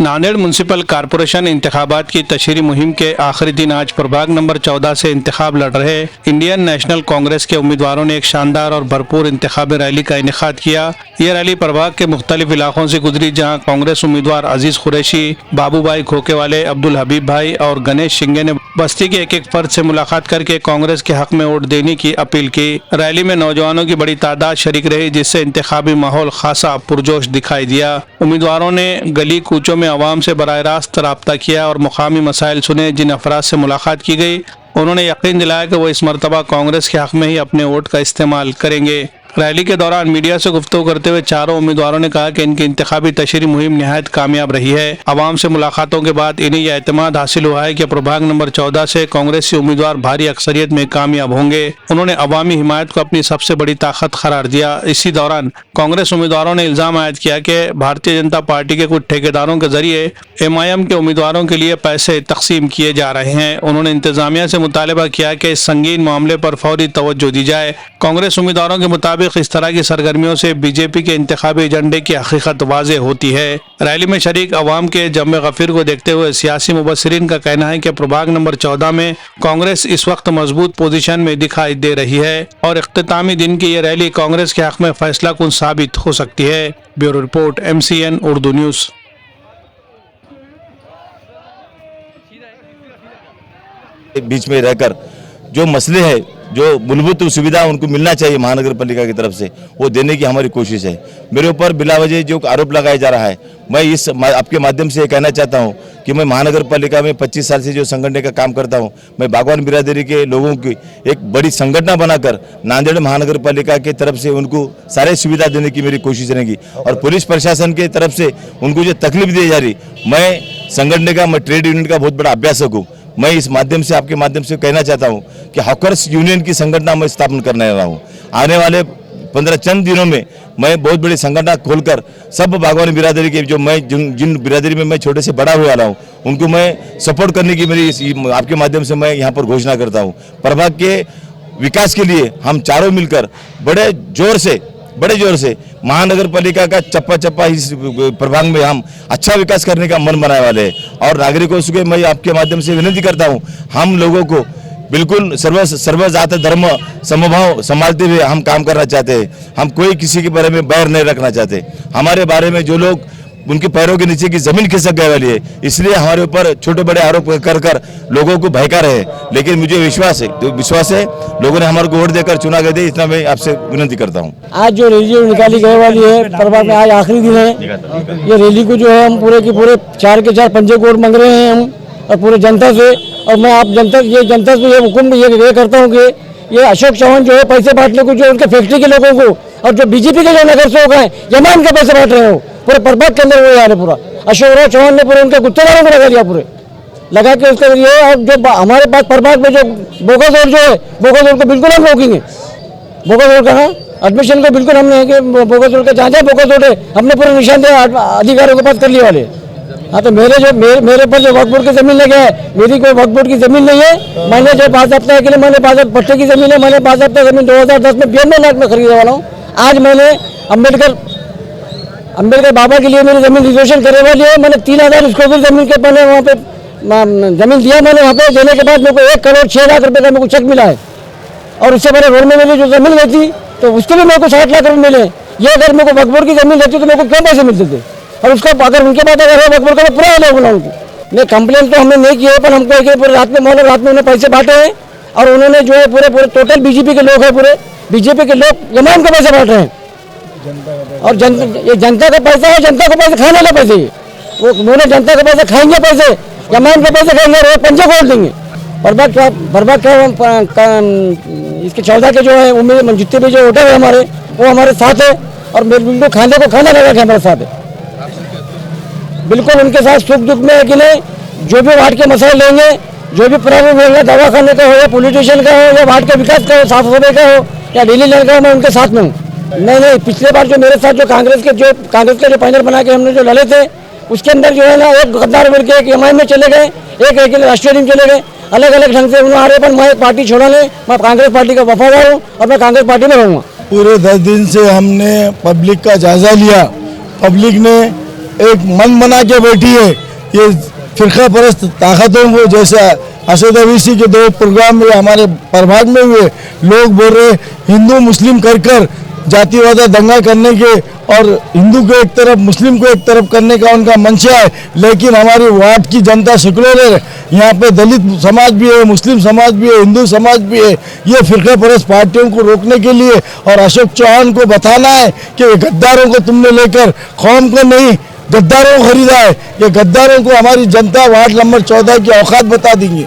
Nanded municipal corporation इंतखाबात की तशहीरी मुहिम के आखिरी दिन आज प्रभाग नंबर 14 से इंतखाब लड़ रहे इंडियन नेशनल कांग्रेस के उम्मीदवारों ने एक शानदार और भरपूर इंतखाबी रैली का इनेकाद किया। ये रैली प्रभाग के मुख्तलिफ इलाकों से गुजरी, जहां कांग्रेस उम्मीदवार अजीज कुरैशी, बाबूभाई खोकेवाले, अब्दुल हबीब भाई और गणेश सिंगे ने बस्ती के एक फर्द से मुलाकात करके कांग्रेस के हक में वोट देने की अपील की। रैली में नौजवानों की बड़ी तादाद शरीक रही, जिससे इंतखाबी माहौल खासा पुरजोश दिखाई दिया। उम्मीदवारों ने गली कूचों में अवाम से बराह रास्त राब्ता किया और मुकामी मसाइल सुने। जिन अफराद से मुलाकात की गई, उन्होंने यकीन दिलाया कि वो इस मरतबा कांग्रेस के हक में ही अपने वोट का इस्तेमाल करेंगे। रैली के दौरान मीडिया से गुफ्तगू करते हुए चारों उम्मीदवारों ने कहा कि इनकी इंतखाबी तशहीरी मुहिम निहायत कामयाब रही है। अवाम से मुलाकातों के बाद इन्हें यह एतमाद हासिल हुआ है कि प्रभाग नंबर 14 से कांग्रेसी उम्मीदवार भारी अक्सरियत में कामयाब होंगे। उन्होंने अवामी हिमायत को अपनी सबसे बड़ी ताकत करार दिया। इसी दौरान कांग्रेस उम्मीदवारों ने इल्जाम आयद किया कि भारतीय जनता पार्टी के कुछ ठेकेदारों के जरिए MIM के उम्मीदवारों के लिए पैसे तकसीम किए जा रहे हैं। उन्होंने इंतजामिया से मुतालबा किया कि इस संगीन मामले पर फौरी तवज्जो दी जाए। कांग्रेस उम्मीदवारों के मुताबिक इस तरह की सरगर्मियों से बीजेपी के इंतखाबी एजेंडे की हकीकत वाज़ेह होती है। रैली में शरीक अवाम के जम्मे गफीर को देखते हुए सियासी मुबस्सिरीन का कहना है कि प्रभाग नंबर 14 में कांग्रेस इस वक्त मजबूत पोजीशन में दिखाई दे रही है और इख्तितामी दिन की ये रैली कांग्रेस के हक में फैसला कुन साबित हो सकती है। Bureau report, MCN Urdu news. बीच में रहकर जो मसले है, जो मूलभूत सुविधा उनको मिलना चाहिए महानगर पालिका की तरफ से, वो देने की हमारी कोशिश है। मेरे ऊपर बिला वजह जो आरोप लगाया जा रहा है, मैं इस आपके माध्यम से कहना चाहता हूं कि मैं महानगर पालिका में 25 साल से जो संगठन का काम करता हूं, मैं बागवान बिरादरी के लोगों की एक बड़ी संगठन बनाकर नांदेड़ महानगर पालिका की तरफ से उनको सारे सुविधा देने की मेरी कोशिश रहेगी। और पुलिस प्रशासन की तरफ से उनको जो तकलीफ दी जा रही, मैं संगठन का, मैं ट्रेड यूनियन का बहुत बड़ा अभ्यासक हूँ। मैं इस माध्यम से, आपके माध्यम से कहना चाहता हूं कि हॉकर्स यूनियन की संगठन मैं स्थापना करने वाला हूं। आने वाले 15 चंद दिनों में मैं बहुत बड़ी संगठन खोलकर सब बागवानी बिरादरी के जो मैं जिन बिरादरी में मैं छोटे से बड़ा हुआ वाला हूं, उनको मैं सपोर्ट करने की मेरी आपके माध्यम से मैं यहाँ पर घोषणा करता हूँ। प्रभाग के विकास के लिए हम चारों मिलकर बड़े जोर से महानगर पालिका का चप्पा चप्पा इस प्रभाग में हम अच्छा विकास करने का मन बनाने वाले हैं। और नागरिकों से मैं आपके माध्यम से विनती करता हूं, हम लोगों को बिल्कुल सर्व जात धर्म समभाव संभालते हुए हम काम करना चाहते हैं। हम कोई किसी के बारे में बैर नहीं रखना चाहते। हमारे बारे में जो लोग उनके पैरों के नीचे की जमीन खिसक गए वाली है, इसलिए हमारे ऊपर छोटे बड़े आरोप कर लोगों को भयका रहे। लेकिन मुझे विश्वास है लोगों ने हमारे को वोट देकर चुना गए थे। इतना मैं आपसे विनती करता हूँ। आज जो रैली निकाली गए वाली है प्रभाग में, आज आखिरी दिन है। ये रैली को जो है हम पूरे के पूरे 4 के 4 पंजे को वोट मांग रहे हैं हम और पूरे जनता से। और मैं आप जनता से ये हुक्म ये करता हूँ कि ये अशोक चौहान जो है पैसे बांटने को, जो उनके फैक्ट्री के लोगों को और जो बीजेपी के जो नगर सेवक हैं, यमान के पैसे बांट रहे हो पूरे प्रभाग के अंदर। वो यार पूरा अशोक चौहान ने पूरे उनके गुत्तेदारों को लगा दिया, पूरे लगा के उसके जरिए। और जो हमारे पास प्रभाग में जो बोगस वोट जो है, बोगस वोट को बिल्कुल हम रोकेंगे। बोगस वोट का एडमिशन को बिल्कुल हमने बोगस वोट का जहाँ बोगस वोट है हमने पूरे निशान दिया, अधिकारियों के पास कर लिए वाले। हाँ, तो मेरे पर जो वक्फ बोर्ड की जमीन लगे है, मेरी कोई वक्फ बोर्ड की जमीन नहीं है। मैंने जो 5 हफ्ते के लिए मैंने 5 पट्टे की जमीन है, मैंने 5 हफ्ते जमीन 2010 में 92 लाख में खरीदने वाला हूँ। आज मैंने अम्बेडकर बाबा के लिए मेरी जमीन रिजर्वेशन करने वाली है। मैंने 3000 स्क्वायर फीट जमीन के मैंने वहाँ पे जमीन दिया। मैंने वहाँ पे देने के बाद मेरे को 1 करोड़ 6 लाख रुपए का मेरे को चेक मिला है। और उससे मेरे घर में मेरी जो जमीन गई थी, तो उसके भी मेरे को 60 लाख रुपए मिले। ये अगर मेरे को वक्फ बोर्ड की जमीन रहती तो मेरे को क्यों पैसे मिलते थे? और उसका अगर उनके पास अगर वक्फ बोर्ड का पूरा अलग बोला उनको नहीं, कंप्लेन तो हमने नहीं की है, पर हमको पूरे रात में उन्होंने पैसे बांटे हैं। और उन्होंने जो है पूरे टोटल बीजेपी के लोग हैं, पूरे बीजेपी के लोग यमान के पैसे बांट रहे हैं। और ये जनता का पैसा है, जनता को पैसे खाने वाले पैसे, वो उन्होंने जनता के पैसे खाएंगे, पैसे यमान के पैसे खाएंगे, रोज पंजे खोल देंगे। प्रभाग क्या इसके 14 के जो है उम्मीद जितने भी जो वोटर है हमारे, वो हमारे साथ है। और बिल्कुल खाने को खाना लगा के हमारे साथ है, बिल्कुल उनके साथ सुख दुख में है कि नहीं। जो भी वार्ड के मसले लेंगे, जो भी प्रॉब्लम होगा, दवा खाने का हो या पॉलिटिशियन का हो या वार्ड के विकास का हो, साफ सफाई का हो या डेली लाइन का हो, मैं उनके साथ में हूँ। नहीं, पिछले बार जो मेरे साथ जो कांग्रेस के जो पैनल बना के हमने जो लड़े थे, उसके अंदर जो है ना, एक गद्दार मिल के एक MIM में चले गए, एक राष्ट्रीय टीम चले गए, अलग अलग ढंग से उन्होंने आ रहे। पर मैं पार्टी छोड़ा नहीं, मैं कांग्रेस पार्टी का वफादार हूँ और मैं कांग्रेस पार्टी में रहूँगा। पूरे 10 दिन से हमने पब्लिक का जायजा लिया। पब्लिक ने एक मन बना के बैठी है। ये फिरका परस्त ताकतों को, जैसा असद अवीसी के 2 प्रोग्राम में हमारे प्रभाग में हुए, लोग बोल रहे हिंदू मुस्लिम कर जातिवाद दंगा करने के और हिंदू को एक तरफ मुस्लिम को एक तरफ करने का उनका मंशा है। लेकिन हमारी वार्ड की जनता सेकुलर है, यहाँ पे दलित समाज भी है, मुस्लिम समाज भी है, हिंदू समाज भी है। ये फिरका परस्त पार्टियों को रोकने के लिए और अशोक चौहान को बताना है कि गद्दारों को तुमने लेकर कौम को नहीं गद्दारों को खरीदा है। ये गद्दारों को हमारी जनता वार्ड नंबर 14 की औकात बता देंगे।